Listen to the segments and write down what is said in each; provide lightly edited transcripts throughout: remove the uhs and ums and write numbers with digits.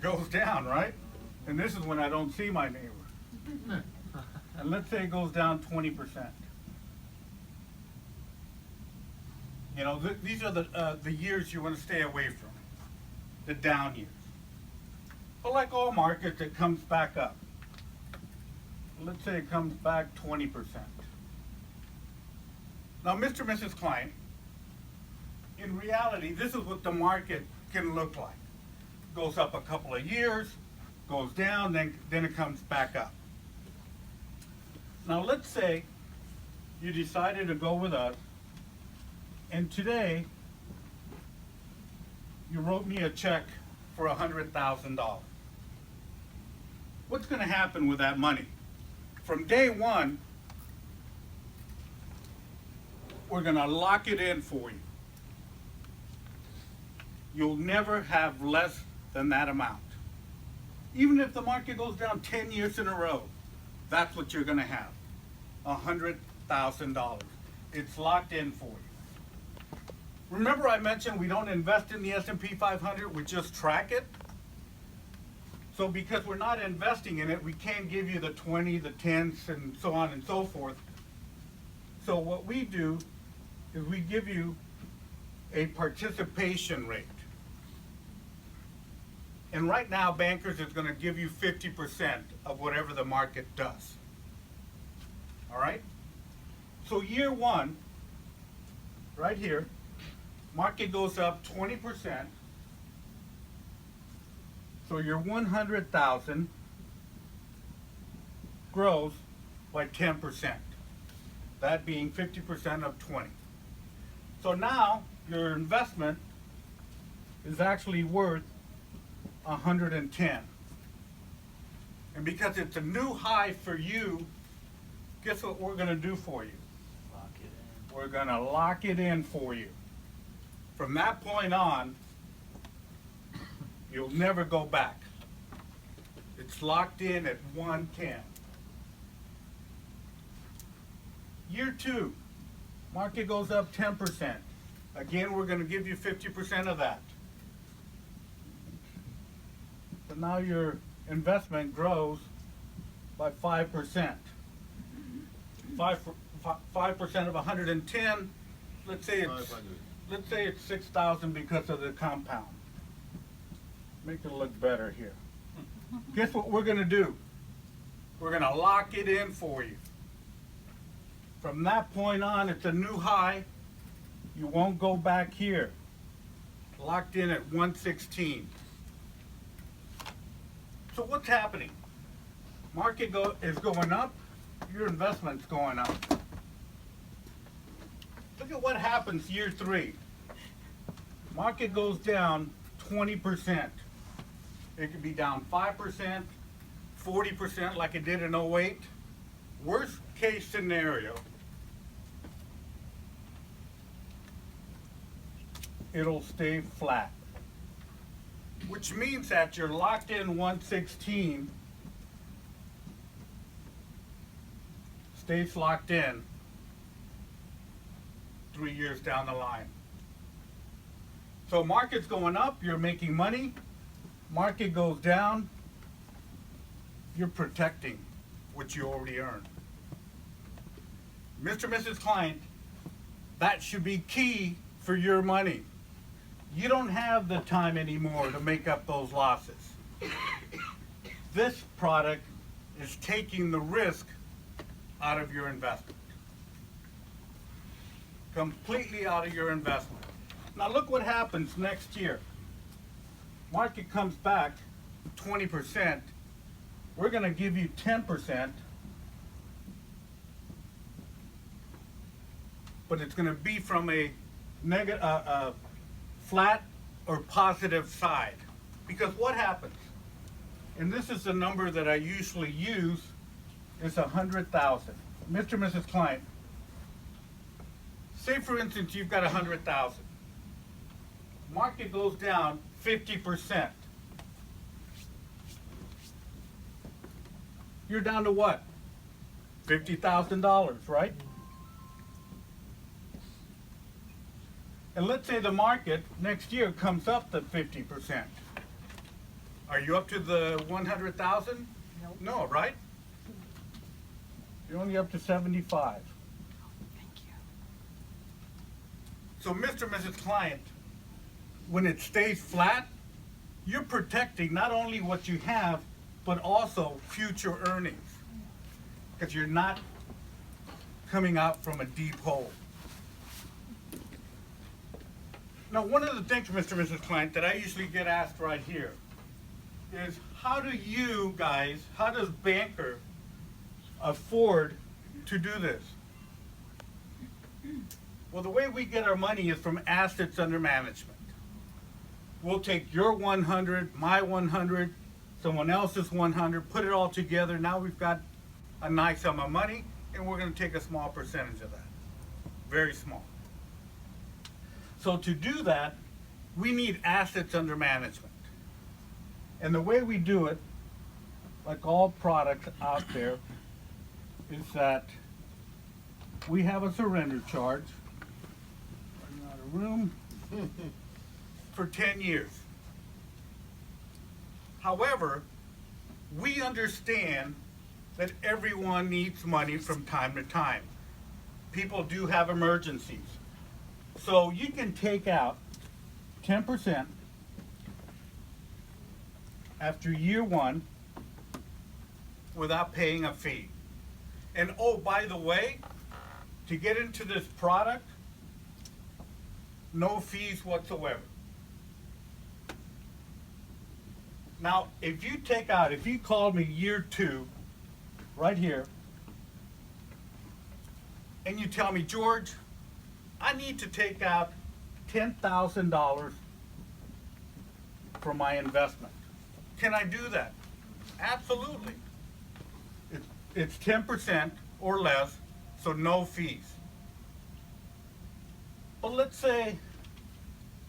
goes down, right? And this is when I don't see my neighbor. And let's say it goes down 20%. You know, these are the years you want to stay away from, the down years. But like all markets, it comes back up. Let's say it comes back 20%. Now, Mr. and Mrs. Klein, in reality, this is what the market can look like. Goes up a couple of years, goes down, then it comes back up. Now, let's say you decided to go with us, and today you wrote me a check for $100,000. What's going to happen with that money? From day one, we're going to lock it in for you. You'll never have less than that amount. Even if the market goes down 10 years in a row, that's what you're going to have, $100,000. It's locked in for you. Remember I mentioned we don't invest in the S&P 500, we just track it? So because we're not investing in it, we can't give you the 20, the 10s, and so on and so forth. So what we do is we give you a participation rate. And right now, Bankers is going to give you 50% of whatever the market does. All right? So year one, right here, market goes up 20%. So your 100,000 grows by 10%. That being 50% of 20. So now your investment is actually worth 110. And because it's a new high for you, guess what we're going to do for you? Lock it in. We're going to lock it in for you. From that point on, you'll never go back. It's locked in at 110. Year two, market goes up 10%. Again, we're going to give you 50% of that. So now your investment grows by 5%. 5% of 110, let's say it's 6,000 because of the compound. Make it look better here. Guess what we're going to do? We're going to lock it in for you. From that point on, it's a new high. You won't go back here. Locked in at 116. So what's happening? Market is going up, your investment's going up. Look at what happens year three. Market goes down 20%. It could be down 5%, 40% like it did in 08. Worst case scenario, it'll stay flat. Which means that you're locked in 116, stays locked in 3 years down the line. So market's going up, you're making money. Market goes down, you're protecting what you already earned. Mr. and Mrs. Client, that should be key for your money. You don't have the time anymore to make up those losses. This product is taking the risk out of your investment. Completely out of your investment. Now look what happens next year. Market comes back 20%. We're going to give you 10%. But it's going to be from a flat or positive side. Because what happens, and this is the number that I usually use, is 100,000. Mr. and Mrs. Client, say for instance you've got 100,000. Market goes down 50%. You're down to what? $50,000, right? And let's say the market next year comes up to 50%. Are you up to the 100,000? Nope. No, right? You're only up to 75. Thank you. So, Mr. and Mrs. Client, when it stays flat, you're protecting not only what you have, but also future earnings. Because you're not coming out from a deep hole. Now, one of the things, Mr. and Mrs. Client, that I usually get asked right here is how do you guys, how does Banker afford to do this? Well, the way we get our money is from assets under management. We'll take your 100, my 100, someone else's 100, put it all together. Now we've got a nice sum of money, and we're going to take a small percentage of that. Very small. So to do that, we need assets under management. And the way we do it, like all products out there, is that we have a surrender charge. Running out of room. For 10 years. However, we understand that everyone needs money from time to time. People do have emergencies. So you can take out 10% after year one without paying a fee. And oh, by the way, to get into this product, no fees whatsoever. Now, if you called me year two, right here, and you tell me, George, I need to take out $10,000 from my investment. Can I do that? Absolutely. It's 10% or less, so no fees. But let's say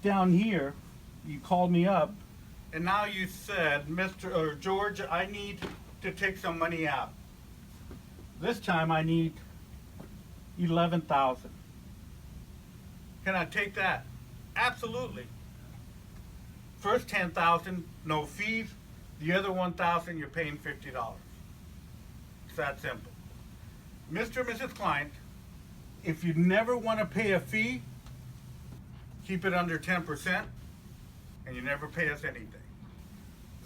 down here, you called me up, and now you said, George, I need to take some money out. This time I need 11,000. Can I take that? Absolutely. First 10,000, no fees. The other 1,000, you're paying $50. It's that simple. Mr. and Mrs. Client, if you never want to pay a fee, keep it under 10%, and you never pay us anything.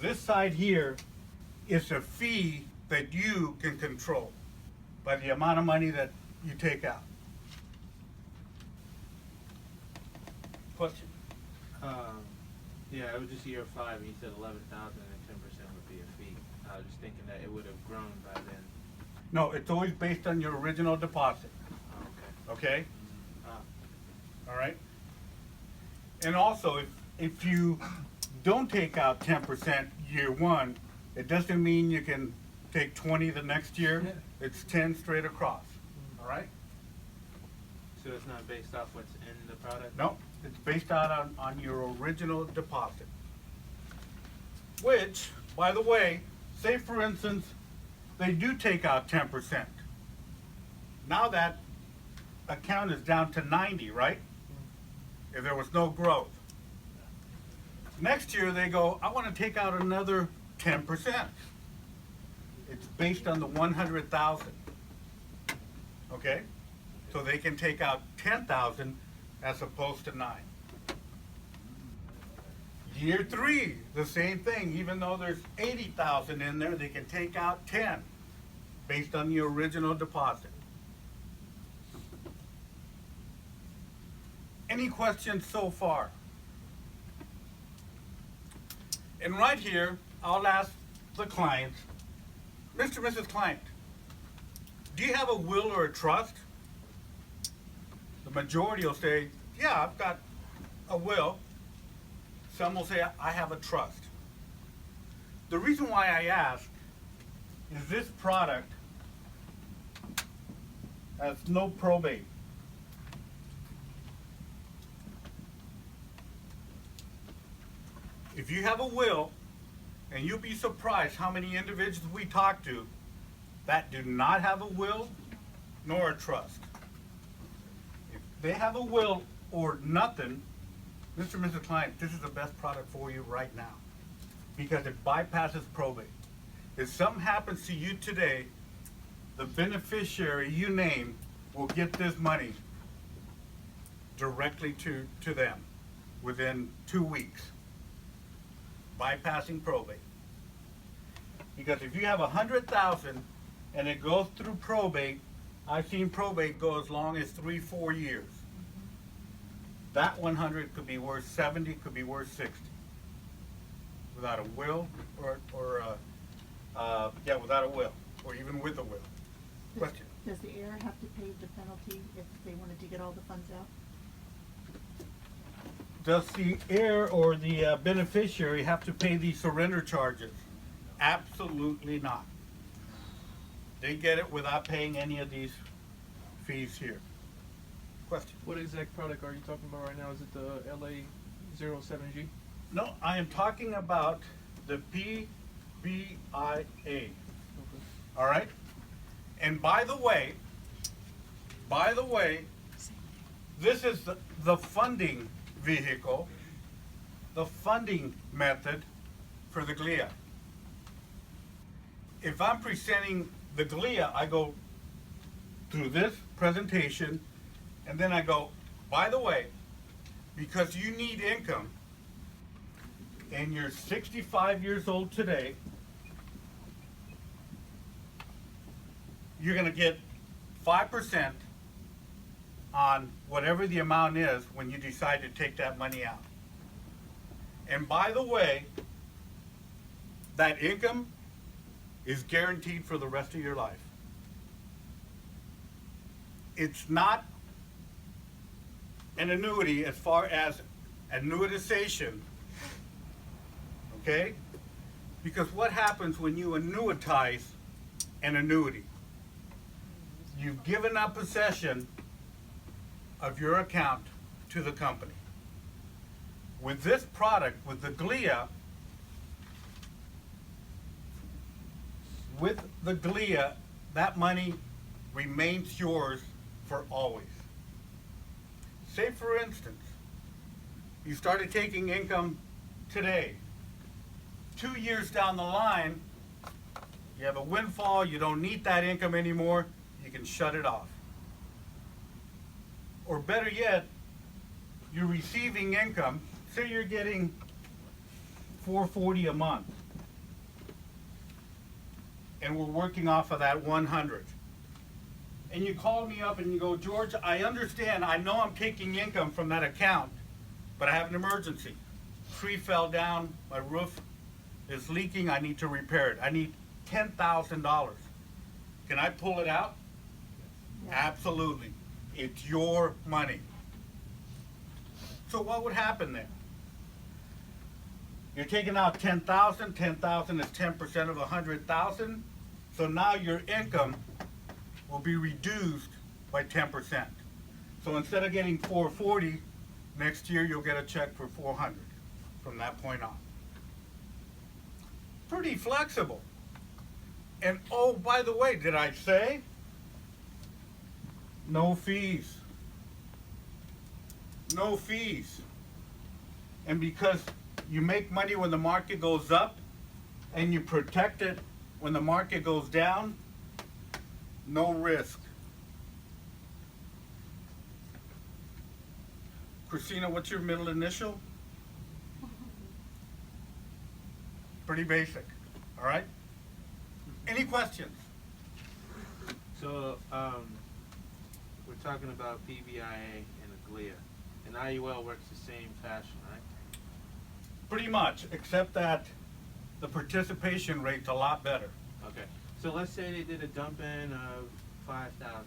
This side here is a fee that you can control by the amount of money that you take out. Question? Yeah, it was just year 5, and you said 11,000 and 10% would be a fee. I was just thinking that it would have grown by then. No, it's always based on your original deposit. Oh, okay. Okay? Ah, All right? And also, if you don't take out 10% year one, it doesn't mean you can take 20 the next year. It's 10 straight across. All right? so it's not based off what's in the product? No, it's based out on your original deposit. Which, by the way, say for instance, they do take out 10%. Now that account is down to 90, right? If there was no growth. Next year they go, I want to take out another 10%. It's based on the 100,000. Okay? So they can take out 10,000 as opposed to 9. Year 3, the same thing. Even though there's 80,000 in there, they can take out 10 based on the original deposit. Any questions so far? And right here, I'll ask the client, Mr. and Mrs. Client, do you have a will or a trust? The majority will say, yeah, I've got a will. Some will say, I have a trust. The reason why I ask is this product has no probate. If you have a will, and you'll be surprised how many individuals we talk to that do not have a will nor a trust. If they have a will or nothing, Mr. and Mrs. Client, this is the best product for you right now. because it bypasses probate. If something happens to you today, the beneficiary you name will get this money directly to them within 2 weeks, bypassing probate. Because if you have 100,000 and it goes through probate, I've seen probate go as long as 3-4 years. That 100 could be worth 70, could be worth 60. Without a will without a will, or even with a will. Question? Does the heir have to pay the penalty if they wanted to get all the funds out? Does the heir or the beneficiary have to pay the surrender charges? Absolutely not. They get it without paying any of these fees here. Question? What exact product are you talking about right now? Is it the LA07G? No, I am talking about the PBIA. Okay. All right? And by the way, this is the funding vehicle, the funding method for the GLIA. If I'm presenting the GLIA, I go through this presentation, and then I go, by the way, because you need income, and you're 65 years old today, you're gonna get 5% on whatever the amount is when you decide to take that money out. And by the way, that income is guaranteed for the rest of your life. It's not an annuity as far as annuitization, okay? Because what happens when you annuitize an annuity? You've given up possession of your account to the company. With this product, with the GLIA, that money remains yours for always. Say for instance, you started taking income today. 2 years down the line, you have a windfall, you don't need that income anymore, you can shut it off. Or better yet, you're receiving income, say you're getting $440 a month, and we're working off of that 100. And you call me up and you go, George, I understand, I know I'm taking income from that account, but I have an emergency. Tree fell down, my roof is leaking, I need to repair it. I need $10,000. Can I pull it out? Yeah. Absolutely. It's your money. So what would happen there? You're taking out 10,000. 10,000 is 10% of 100,000. So now your income will be reduced by 10%. So instead of getting 440, next year you'll get a check for 400 from that point on. Pretty flexible. And oh, by the way, did I say? No fees. No fees. And because you make money when the market goes up and you protect it when the market goes down, no risk. Christina, what's your middle initial? Pretty basic, all right? Any questions? So, we're talking about PBIA and a GLIA. And IUL works the same fashion, right? Pretty much, except that the participation rate's a lot better. Okay. So let's say they did a dump in of 5,000.